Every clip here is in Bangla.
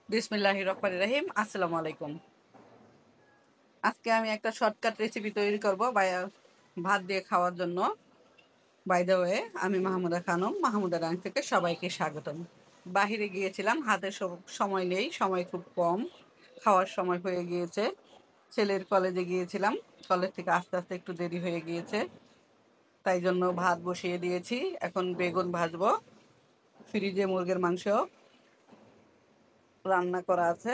বিসমিল্লাহির রহমানির রহিম। আসসালামু আলাইকুম। আজকে আমি একটা শর্টকাট রেসিপি তৈরি করব ভাত দিয়ে খাওয়ার জন্য। বাই দ্য ওয়ে, আমি মাহমুদা খানম, মাহমুদা রাং থেকে সবাইকে স্বাগতম। বাহিরে গিয়েছিলাম, হাতে সময় নেই, সময় খুব কম, খাওয়ার সময় হয়ে গিয়েছে। ছেলের কলেজে গিয়েছিলাম, কলেজ থেকে আস্তে আস্তে একটু দেরি হয়ে গিয়েছে, তাই জন্য ভাত বসিয়ে দিয়েছি। এখন বেগুন ভাজবো। ফ্রিজে মুরগির মাংস রান্না করা আছে,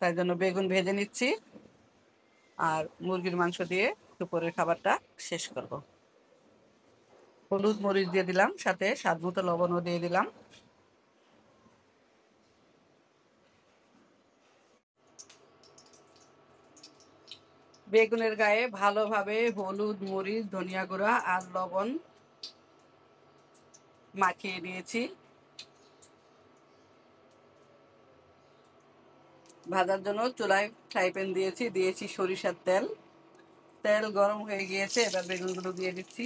তাই জন্য বেগুন ভেজে নিচ্ছি আর মুরগির মাংস দিয়ে দুপুরের খাবারটা শেষ করব। হলুদ মরিচ দিয়ে দিলাম, সাথে স্বাদ মতো লবণও দিয়ে দিলাম। বেগুনের গায়ে ভালোভাবে হলুদ মরিচ ধনিয়া গুঁড়া আর লবণ মাখিয়ে নিয়েছি। ভাজার জন্য চুলায় ফ্রাই প্যান দিয়েছি সরিষার তেল। তেল গরম হয়ে গিয়েছে, এবার বেগুনগুলো দিয়ে দিচ্ছি।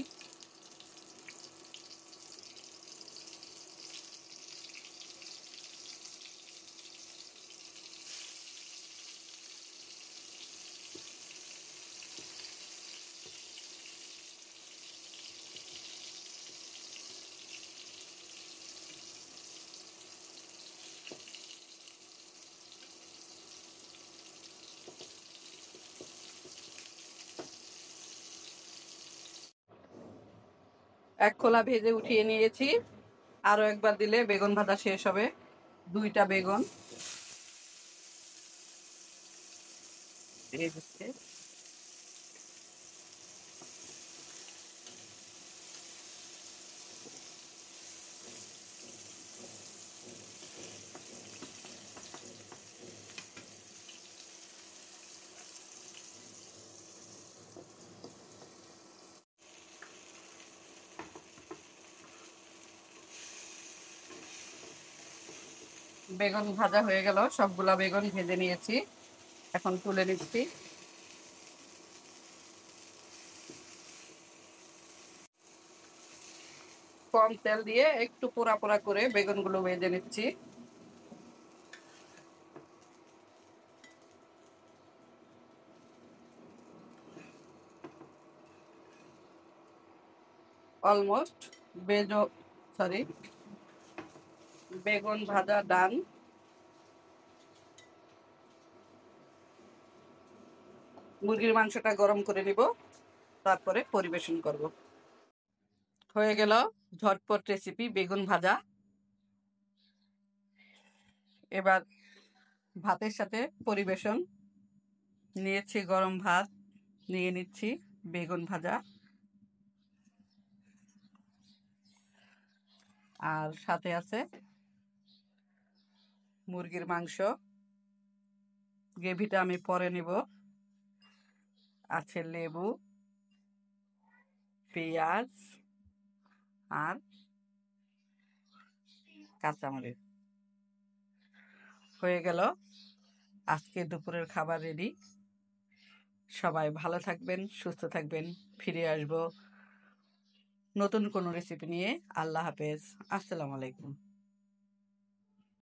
এক খোলা ভেজে উঠিয়ে নিয়েছি, আরো একবার দিলে বেগুন ভাজা শেষ হবে। দুইটা বেগুন দিয়ে দিচ্ছে। বেগুন ভাজা হয়ে গেল, সবগুলা বেগুন ভেজে নিয়েছি, এখন তুলে নিচ্ছি। কম তেল দিয়ে একটু পোড়া পোড়া করে বেগুনগুলো ভেজে নিচ্ছি। অলমোস্ট বেজো সরি বেগুন ভাজা ডান। মুরগির মাংসটা গরম করে নিব, তারপরে পরিবেশন করব। হয়ে গেল ঝটপট রেসিপি বেগুন ভাজা। এবার ভাতের সাথে পরিবেশন। নিয়েছি গরম ভাত, নিয়ে নিচ্ছি বেগুন ভাজা, আর সাথে আছে মুরগির মাংস। গ্রেভিটা আমি পরে নেব। আছে লেবু, পেঁয়াজ আর কাঁচামরিচ। হয়ে গেল আজকে দুপুরের খাবার রেডি। সবাই ভালো থাকবেন, সুস্থ থাকবেন। ফিরে আসবো নতুন কোনো রেসিপি নিয়ে। আল্লাহ হাফেজ। আসসালামু আলাইকুম।